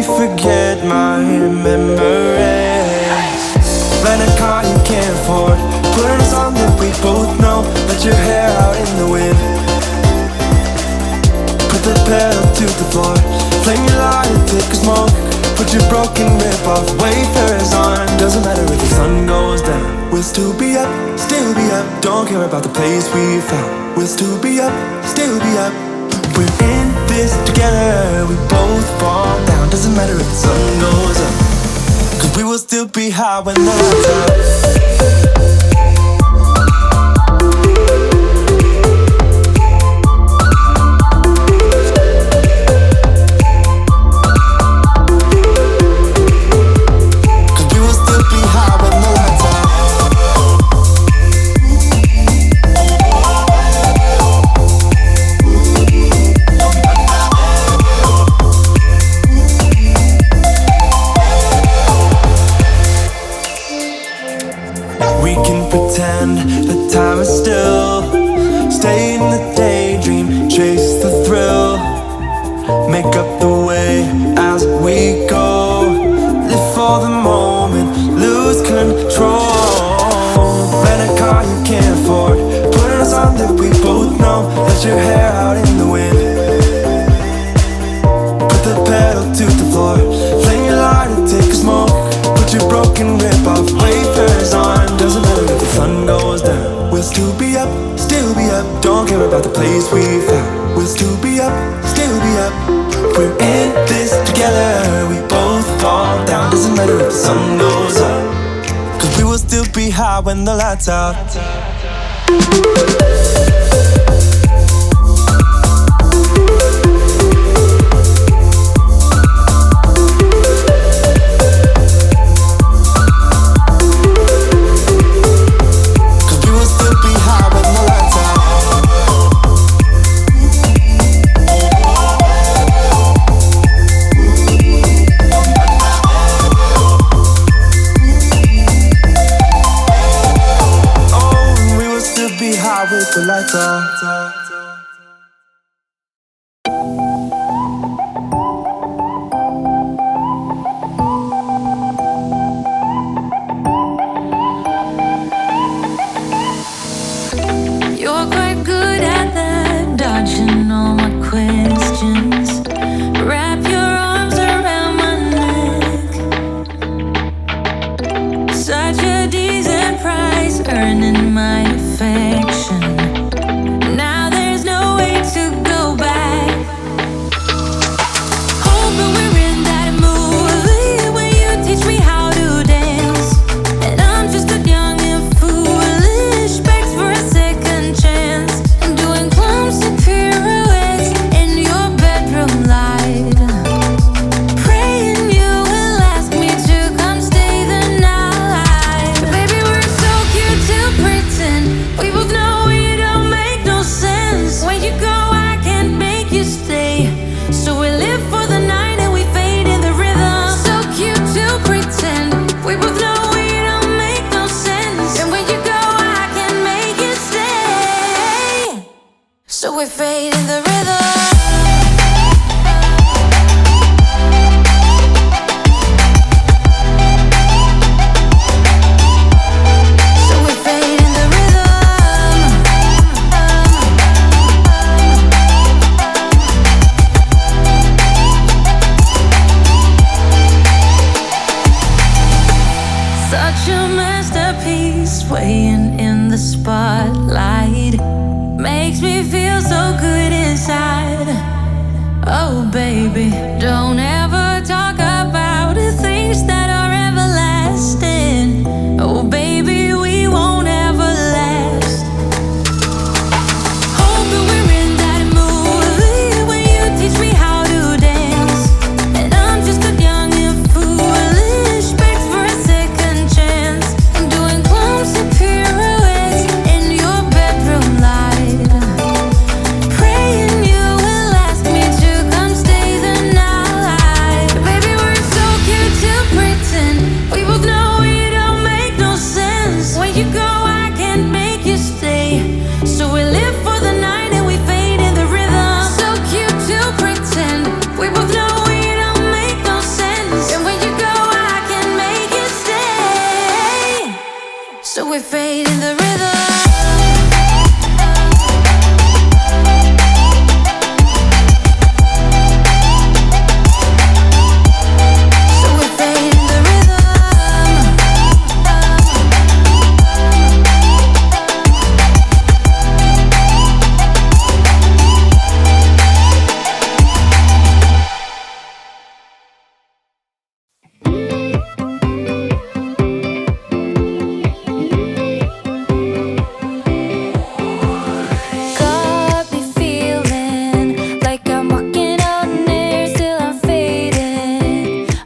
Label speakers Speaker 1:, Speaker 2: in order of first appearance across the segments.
Speaker 1: me forget my memories. Rent a car you can't afford, put on a song that we both know. Let your hair out in the wind, put the pedal to the floor. Flame your light and take a smoke. Put your broken rip-off wafers on. Doesn't matter if the sun goes down, we'll still be up, still be up. Don't care about the place we found. We'll still be up, still be up. We're in this together, we both fall down. Doesn't matter if the sun goes up, 'cause we will still be high when the lights out. When the lights out. The lights out.
Speaker 2: You're quite good at that, dodging all my questions. Wrap your arms around my neck. Such a decent price, earning my affection.
Speaker 3: Now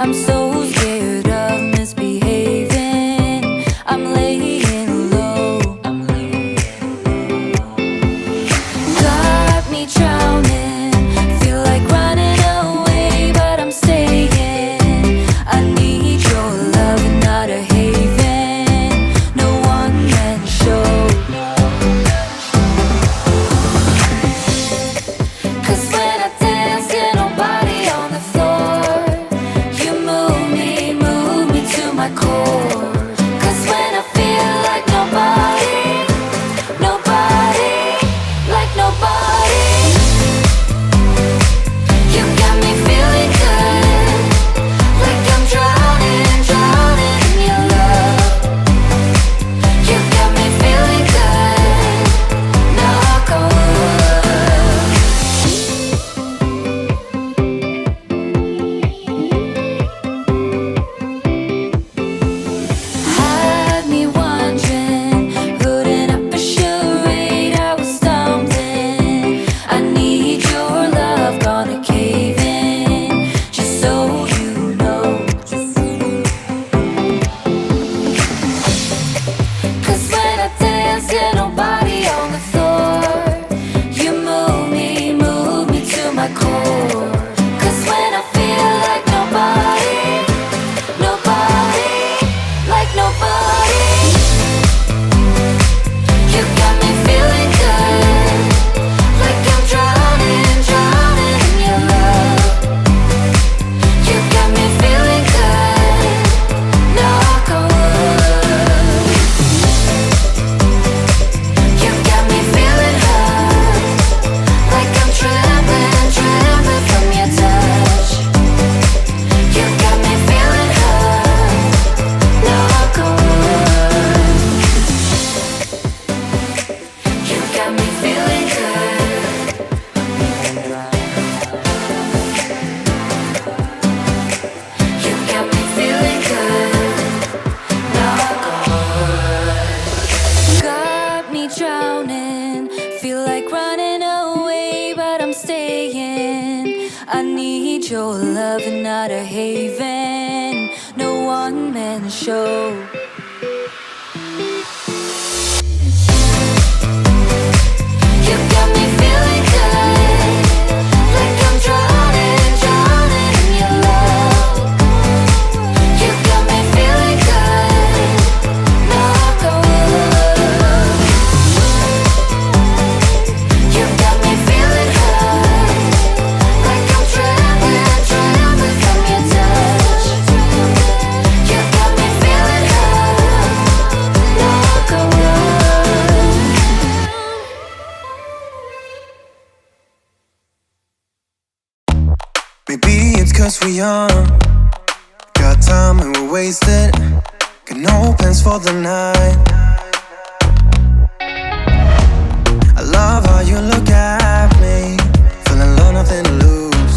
Speaker 2: I'm so scared of misbehaving. I'm laying low. Got me drowning. Feel like running away, but I'm staying. I need your love and not a haven. No one man show. 'Cause when I dance, get nobody on the floor. You move me to my core. 'Cause when I feel like nobody, nobody, like nobody, you got me feeling good, like I'm drowning, drowning in your love. You got me feeling good, knock on wood. Had me wondering, putting up a charade, I was stumbling. I need your love, gonna cave in, just so you know. 'Cause when I dance, get nobody on the floor. You move me to my core. 'Cause when I feel like nobody, nobody, like nobody, you got me feeling good, like I'm drowning, drowning in your love. You got me feeling good, knock on wood. You got me feeling hurt, like I'm trembling, trembling from your touch. You got me feeling hurt, knock on wood. You got me feeling good. You got me feeling good, knock on wood. Got me drowning, feel like running away, but I'm staying. I need your love and not a haven. No one man show. You got me feeling good, like I'm drowning, drowning in your love. You got me feeling good, knock on wood. You got me feeling hurt, like I'm trembling, trembling from your touch. You got me feeling hurt, knock on wood.
Speaker 1: Maybe it's 'cause we're young, got time and we're wasted, got no plans for the night. I love how you look at me, feeling low, nothing to lose.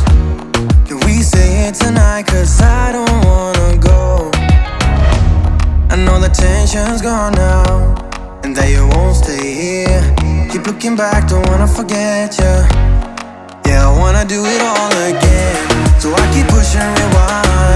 Speaker 1: Can we say it tonight? 'Cause I don't wanna go. I know the tension's gone now, and that you won't stay here. Keep looking back, don't wanna forget you. Yeah, I wanna do it all again, so I keep pushing rewind.